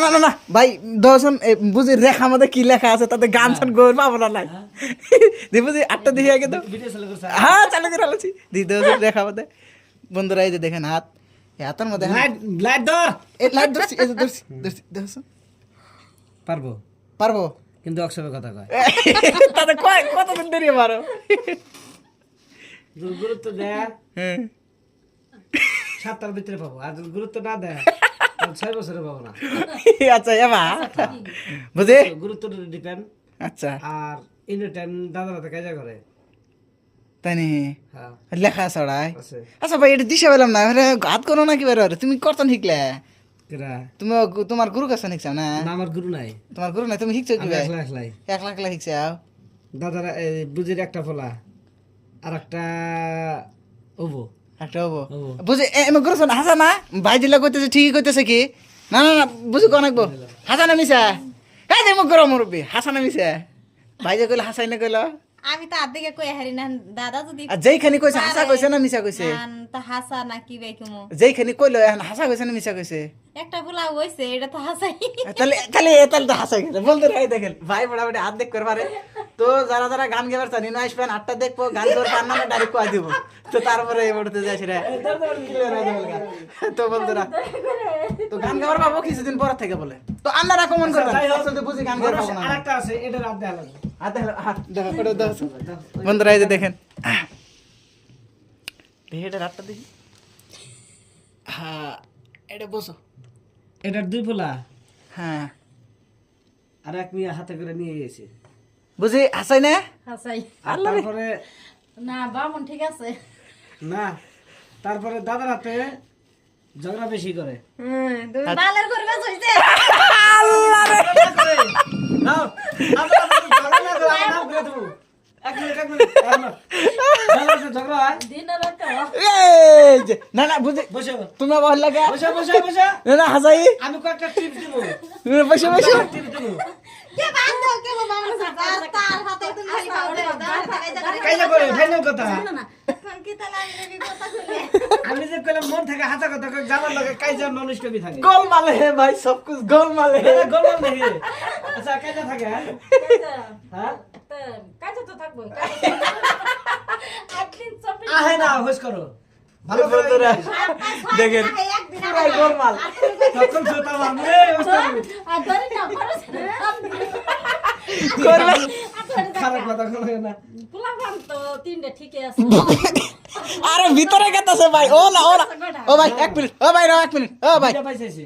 না না না ভাই দর্শন বুঝি রেখা মধ্যে কি লেখা আছে তাতে গান ছান গোর পাবো না নাই বুঝি 8টা দিয়ে আগে তো হ্যাঁ চালু করে আলোছি দি দর্শন রেখা মধ্যে বন্ধুরা এই যে দেখেন হাত হাতের মধ্যে লাইট ধর লাইট ধরছি এই যে ধরছি ধরছি দর্শন পারবো পারবো কিন্তু অক্ষরের কথা কয় তাতে কতদিন দেরি মারো গুরুত্ব দেয় হ্যাঁ 7টার ভিতরে পাবো আর গুরুত্ব না দেয় 6 বছরে পাবো না আচ্ছা এবা বুঝে গুরুত্ব ডিপেন্ড আচ্ছা আর ইনটাইম দাদা রাতে কাজা করে তাই নি হ্যাঁ লেখা ছড়াই আছে আচ্ছা ভাই এটা দিশা পেলাম না হাত করো না কি বেরো তুমি করতেন শিখলে কেরা তুমি তোমার গুরু কাছে শিখছাও না না আমার গুরু নাই তোমার গুরু নাই তুমি শিখছো কি ভাই একলাই একলা একলা শিখছাও দাদারা বুঝির একটা ফলা আর একটা ওবো একটা হবো হবো। বুঝে এমন করছো না হাসা না ভাই দিলা কইতেছে ঠিকই কইতেছে কি না না না বুঝি কোন একবো হাসা না মিশা হ্যাঁ যে মুখ করো মুরব্বী হাসা না মিশা ভাই যে কইলো হাসাই না কইলো আমি তো আর্ধেকে কই হারি না দাদা যদি আর যেইখানি কইছে হাসা কইছে না মিশা কইছে তা হাসা না কি ভাই কুমু যেইখানি কইলো এখন হাসা কইছে না মিশা কইছে একটা ফুলা হইছে এটা তো হাসাই তাহলে তাহলে তাহলে তো হাসাই গেছে বলতে রাই দেখেন ভাই মোটামুটি হাত দেখ করে পারে তো যারা যারা গান গাবার চান নিনো আসবেন 8টা দেখবো গান করবে আর নামে ডাইরেক্ট কয় দিব তো তারপরে এই বড়তে যাই সেটা তো বন্ধুরা তো গান গাবার পাবো কিছুদিন পর থেকে বলে তো আপনারা কমন করবেন তো বুঝি গান গাবার পাবো না আরেকটা আছে এটা রাত দেয়া লাগবে বন্ধুরা এই যে দেখেন দেখি এটা রাতটা দেখি হ্যাঁ এটা বসো এটার 2 ফোলা হ্যাঁ আর এক মিয়া হাতে করে নিয়ে গেছে বুঝি হাসাই না হাসাই আর তারপরে না বামন ঠিক আছে না তারপরে দাদার হাতে ঝগড়া বেশি করে তুমি বালের করবে হইছে আল্লাহ রে নাও ঝগড়া না করে আমার নাম করে দেবো এক মিনিট ঝগড়া হয় দিন রাত এই যে না না বুঝি বসো তুমি ভালো লাগে বসো না না হাসাই আমি কয়েকটা টিপস দিব বসে বসে টিপস দিব কে বান্ধ কে বামন তার হাতে তুমি খালি পাউডার কাইজা করে ফাইনাল কথা না কোন কি তালা আমি কথা কইলে আমি যে কইলাম মন থেকে হাতা কথা কই জামার লগে কাইজা মানুষ কবি থাকে গোল মালে হে ভাই সব কুছ গোল মালে হে গলম নাকি আচ্ছা কাইজা থাকে হ্যাঁ কাজে তো থাকবো একদিন চপে আহে না হোস করো ভালো করে বন্ধুরা দেখেন পুরাই গোল মাল তখন সুতা মারলে ওস্তাদ আর ধরে না করছ করলে খারাপ কথা কইলো না পোলা ভাম তো তিনটা ঠিকই আছে আরে ভিতরে গেতাছে ভাই ও না ও ভাই এক মিনিট ও ভাই এক মিনিট ও ভাই দুইটা পাইছেছি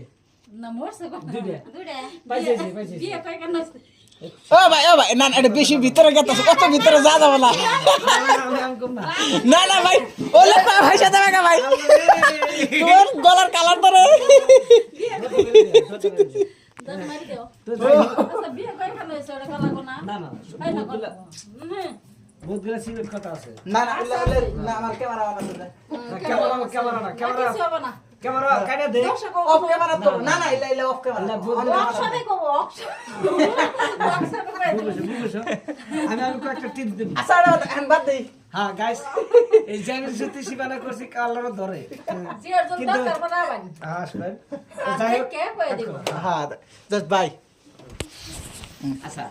না মোরছে কোন দুইটা দুইটা পাইছেছি বিয়ে কই কেন ও ভাই না এটা বেশি ভিতরে গেতাছে কত ভিতরে যা যাবে না আমি কম না না না ভাই ওলে ভাই সাথে ভাগা ভাই তোর গলার কালার ধরে দত মারি দাও তো আচ্ছা বিয়ে কই কেন হইছে ওটা কলা কোনা না না তাই না কলা বহুতগুলা সিরিয়াস কথা আছে না না না আমার ক্যামেরা অন আছে ক্যামেরা না কিছু হবে না ক্যামেরা কাটা দে অফ ক্যামেরা তো না না ইলা অফ ক্যামেরা অপশনে কব অপশন করে বুঝছো আমি কয়েকটা টিপস দেব আচ্ছা এখন বাদ দেই হ্যাঁ গাইস এই চ্যানেল সত্যি শিবানা করছি কালার ধরে জিয়ার জন্য দরকার বানাবেন হ্যাঁ শুনেন আর কে কই দিব হ্যাঁ জাস্ট বাই আচ্ছা